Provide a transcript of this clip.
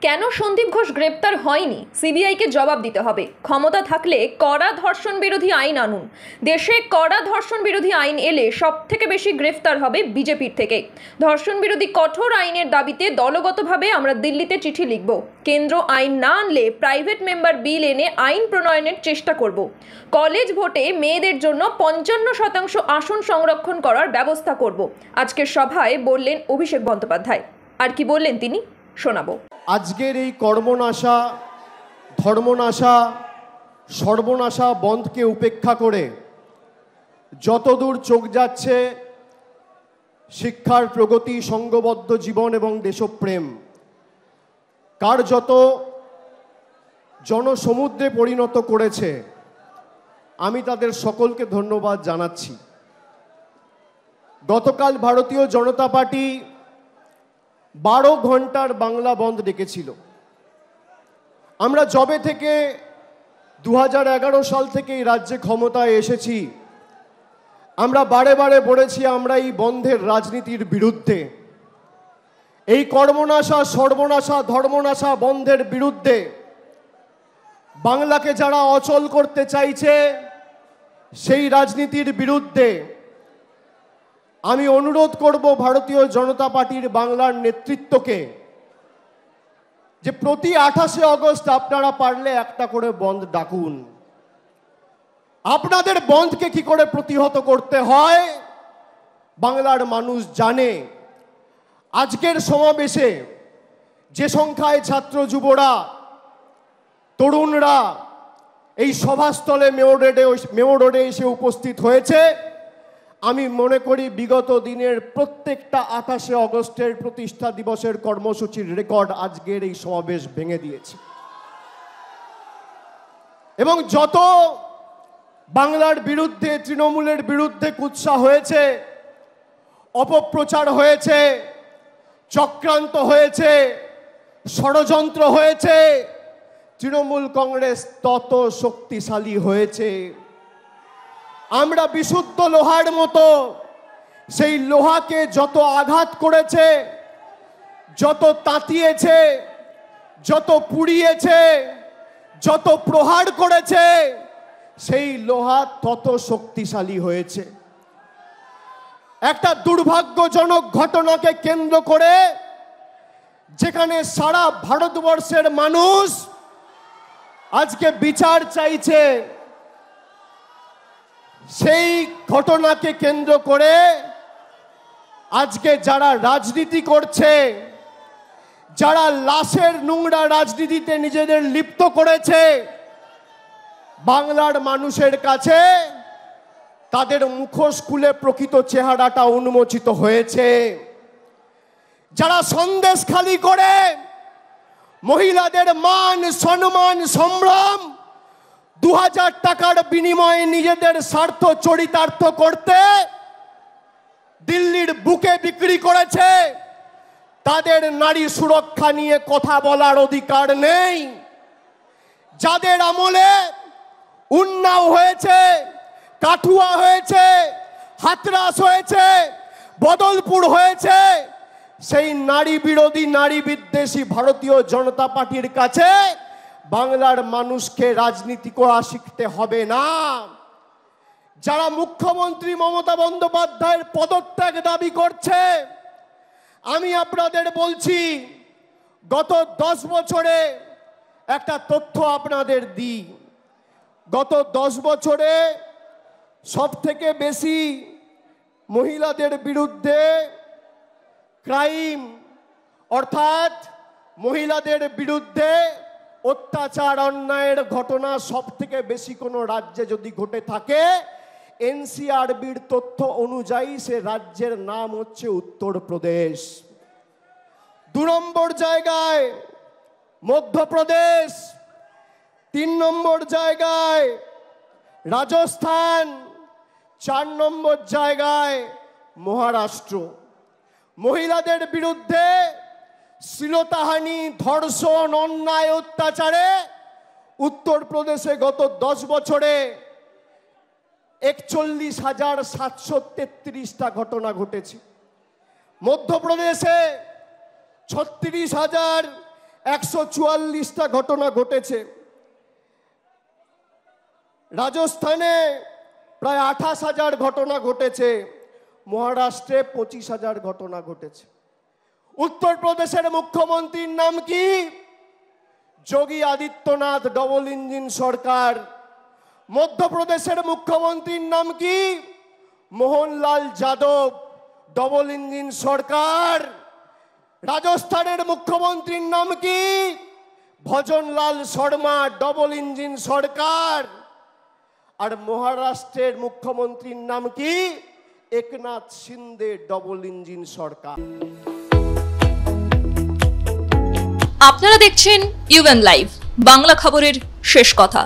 কেন সন্দীপ ঘোষ গ্রেপ্তার হয়নি সিবিআইকে জবাব দিতে হবে। ক্ষমতা থাকলে কড়া ধর্ষণ বিরোধী আইন আনুন। দেশে কড়া ধর্ষণ বিরোধী আইন এলে সবথেকে বেশি গ্রেফতার হবে বিজেপির থেকে। ধর্ষণ বিরোধী কঠোর আইনের দাবিতে দলগতভাবে আমরা দিল্লিতে চিঠি লিখব। কেন্দ্র আইন না আনলে প্রাইভেট মেম্বার বিল এনে আইন প্রণয়নের চেষ্টা করব। কলেজ ভোটে মেয়েদের জন্য 55% আসন সংরক্ষণ করার ব্যবস্থা করব। আজকের সভায় বললেন অভিষেক বন্দ্যোপাধ্যায়। আর কি বললেন তিনি শোনাবো। আজকের এই কর্মনাশা, ধর্মনাশা, সর্বনাশা বন্ধকে উপেক্ষা করে যতদূর চোখ যাচ্ছে শিক্ষার প্রগতি, সংঘবদ্ধ জীবন এবং দেশপ্রেম কার্যত জনসমুদ্রে পরিণত করেছে, আমি তাদের সকলকে ধন্যবাদ জানাচ্ছি। গতকাল ভারতীয় জনতা পার্টি 12 ঘন্টার বাংলা বন্ধ ডেকেছিল। আমরা যবে থেকে 2011 সাল থেকে এই রাজ্যে ক্ষমতায় এসেছি, আমরা বারে বারে বলেছি আমরা এই বন্ধের রাজনীতির বিরুদ্ধে, এই কর্মনাশা, সর্বনাশা, ধর্মনাশা বন্ধের বিরুদ্ধে। বাংলাকে যারা অচল করতে চাইছে সেই রাজনীতির বিরুদ্ধে আমি অনুরোধ করব ভারতীয় জনতা পার্টির বাংলার নেতৃত্বকে যে প্রতি 28 অগস্ট আপনারা পারলে একটা করে বন্ধ ডাকুন। আপনাদের বন্ধকে কি করে প্রতিহত করতে হয় বাংলার মানুষ জানে। আজকের সমাবেশে যে সংখ্যায় ছাত্র যুবরা, তরুণরা এই সভাস্থলে মেয়র রোডে এসে উপস্থিত হয়েছে, আমি মনে করি বিগত দিনের প্রত্যেকটা 28 অগস্টের প্রতিষ্ঠা দিবসের কর্মসূচির রেকর্ড আজকের এই সমাবেশ ভেঙে দিয়েছে। এবং যত বাংলার বিরুদ্ধে, তৃণমূলের বিরুদ্ধে কুৎসা হয়েছে, অপপ্রচার হয়েছে, চক্রান্ত হয়েছে, ষড়যন্ত্র হয়েছে, তৃণমূল কংগ্রেস তত শক্তিশালী হয়েছে। আমরা বিশুদ্ধ লোহার মতো সেই লোহাকে যত আঘাত করেছে, যত তাতিয়েছে, যত পুড়িয়েছে, যত প্রহার করেছে, সেই লোহা তত শক্তিশালী হয়েছে। একটা দুর্ভাগ্যজনক ঘটনাকে কেন্দ্র করে যেখানে সারা ভারতবর্ষের মানুষ আজকে বিচার চাইছে, সেই ঘটনাকে কেন্দ্র করে আজকে যারা রাজনীতি করছে, যারা লাশের নোংরা রাজনীতিতে নিজেদের লিপ্ত করেছে, বাংলার মানুষের কাছে তাদের মুখোশ খুলে প্রকৃত চেহারাটা উন্মোচিত হয়েছে। যারা সন্দেশখালি করে মহিলাদের মান, সম্মান, সম্ভ্রম 2000 টাকার বিনিময়ে নিজেদের স্বার্থ চরিতার্থ করতে দিল্লির বুকে বিক্রি করেছে, তাদের নারী সুরক্ষা নিয়ে কথা বলার অধিকার নেই। যাদের আমলে উন্নাও হয়েছে, কাঠুয়া হয়েছে, হাতরাস হয়েছে, বদলপুর হয়েছে, সেই নারী বিরোধী, নারী বিদ্বেষী ভারতীয় জনতা পার্টির কাছে বাংলার মানুষকে রাজনীতি করা শিখতে হবে না। যারা মুখ্যমন্ত্রী মমতা বন্দ্যোপাধ্যায়ের পদত্যাগ দাবি করছে, আমি আপনাদের বলছি গত 10 বছরে একটা তথ্য আপনাদের দিই। গত 10 বছরে সবথেকে বেশি মহিলাদের বিরুদ্ধে ক্রাইম, অর্থাৎ মহিলাদের বিরুদ্ধে অত্যাচার, অন্যায়ের ঘটনা সবথেকে বেশি কোনো রাজ্যে যদি ঘটে থাকে, এনসিআরবির তথ্য অনুযায়ী সে রাজ্যের নাম হচ্ছে উত্তরপ্রদেশ। 2 নম্বর জায়গায় মধ্যপ্রদেশ, 3 নম্বর জায়গায় রাজস্থান, 4 নম্বর জায়গায় মহারাষ্ট্র। মহিলাদের বিরুদ্ধে শ্লীলতাহানি, ধর্ষণ, অন্যায়, অত্যাচারে উত্তরপ্রদেশে গত 10 বছরে 41,733টা ঘটনা ঘটেছে। মধ্যপ্রদেশে 36,000 144টা ঘটনা ঘটেছে। রাজস্থানে প্রায় 28,000 ঘটনা ঘটেছে, মহারাষ্ট্রে 25,000 ঘটনা ঘটেছে। উত্তরপ্রদেশের মুখ্যমন্ত্রীর নাম কি? যোগী আদিত্যনাথ, ডবল ইঞ্জিন সরকার। মধ্যপ্রদেশের মুখ্যমন্ত্রীর নাম কি? মোহনলাল যাদব, ডবল ইঞ্জিন সরকার। রাজস্থানের মুখ্যমন্ত্রীর নাম কি? ভজনলাল শর্মা, ডবল ইঞ্জিন সরকার। আর মহারাষ্ট্রের মুখ্যমন্ত্রীর নাম কি? একনাথ শিন্দে, ডবল ইঞ্জিন সরকার। আপনারা দেখছেন ইউএন লাইভ, বাংলা খবরের শেষ কথা।